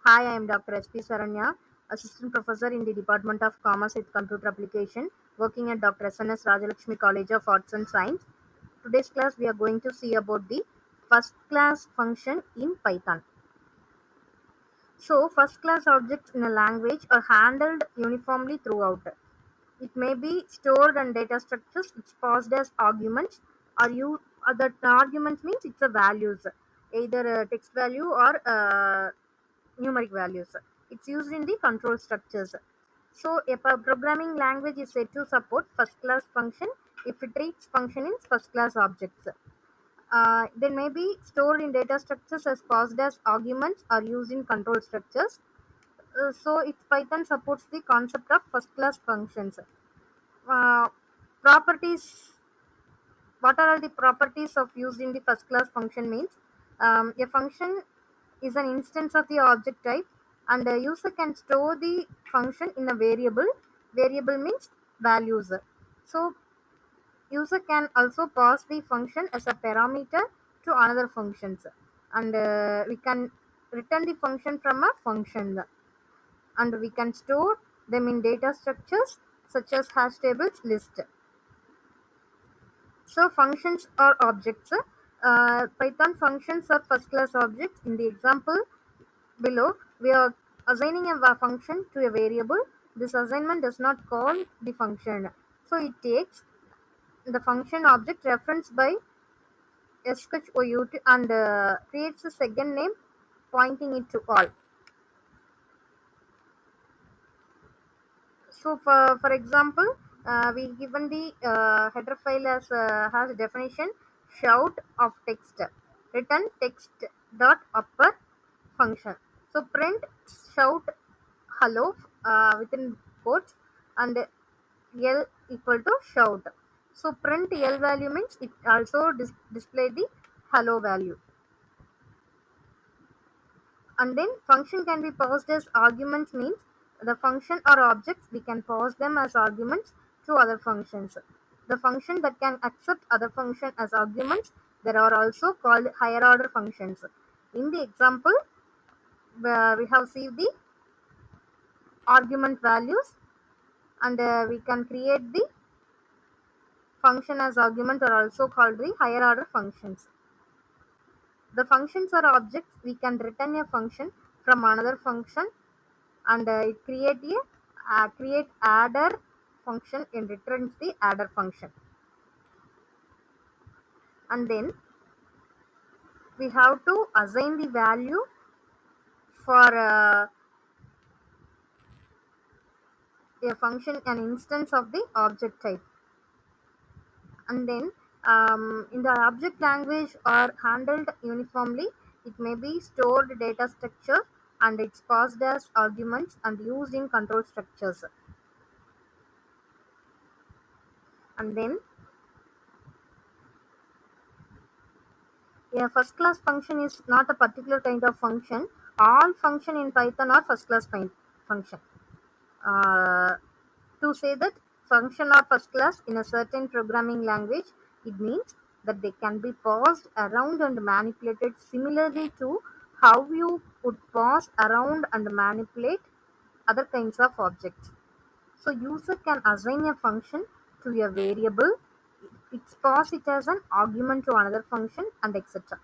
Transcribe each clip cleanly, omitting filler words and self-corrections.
Hi, I am Dr.S.P.Saranya, Assistant Professor in the Department of Commerce with Computer Application, working at Dr.S.N.S.R.C.A.S College of Arts and Science. Today's class, we are going to see about the first class function in Python. So, first class objects in a language are handled uniformly throughout. It may be stored in data structures which passed as arguments, or that argument means it's a values, either a text value or numeric values. It's used in the control structures. So a programming language is said to support first class function if it treats function in first class objects. They may be stored in data structures as passed as arguments or used in control structures. So Python supports the concept of first class functions. Uh, Properties. What are all the properties of used in the first class function means a function is an instance of the object type, and the user can store the function in a variable means values. So user can also pass the function as a parameter to another functions, and we can return the function from a function, and we can store them in data structures such as hash tables list. So functions are objects. Python functions are first class objects. In the example below, we are assigning a function to a variable. This assignment does not call the function. So it takes the function object referenced by SHOUT and creates a second name pointing it to all. So for example, we given the header file as has definition shout of text, return text dot upper function. So print shout hello within quotes, and L equal to shout. So print L value means it also display the hello value. And then function can be passed as arguments means the function or objects we can pass them as arguments to other functions. The function that can accept other function as arguments, there are also called higher order functions. In the example, we have seen the argument values, and we can create the function as argument are also called the higher order functions. The functions are objects. We can return a function from another function, and it create adder function and returns the adder function. And then we have to assign the value for a function an instance of the object type. And then in the object language are handled uniformly. It may be stored data structure, and it's passed as arguments and used in control structures. And then a first class function is not a particular kind of function. All function in Python are first class function. Uh, to say that function are first class in a certain programming language, it means that they can be paused around and manipulated similarly to how you would pause around and manipulate other kinds of objects. So user can assign a function to a variable, it pass it as an argument to another function, and etc.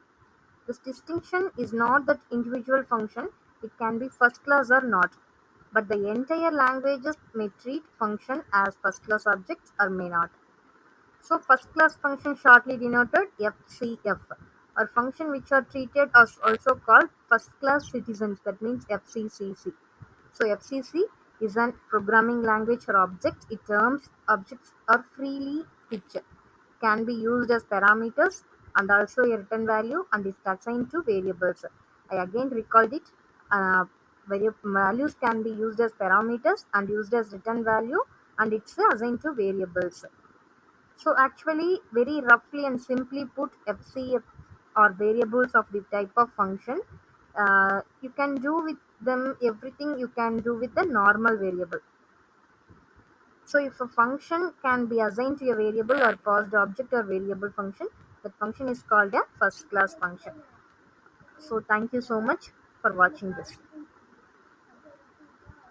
This distinction is not that individual function, it can be first class or not, but the entire languages may treat function as first class objects or may not. So first class function shortly denoted FCF, or function which are treated as also called first class citizens, that means FCCC. So FCC is an programming language for objects. It terms objects are freely pitched, can be used as parameters and also a return value, and is assigned to variables. I again recalled it. Uh, Values can be used as parameters and used as return value, and it's assigned to variables. So actually, very roughly and simply put, FCF or variables of the type of function, you can do with them everything you can do with the normal variable. So if a function can be assigned to a variable or passed object or variable function, that function is called a first class function. So thank you so much for watching this.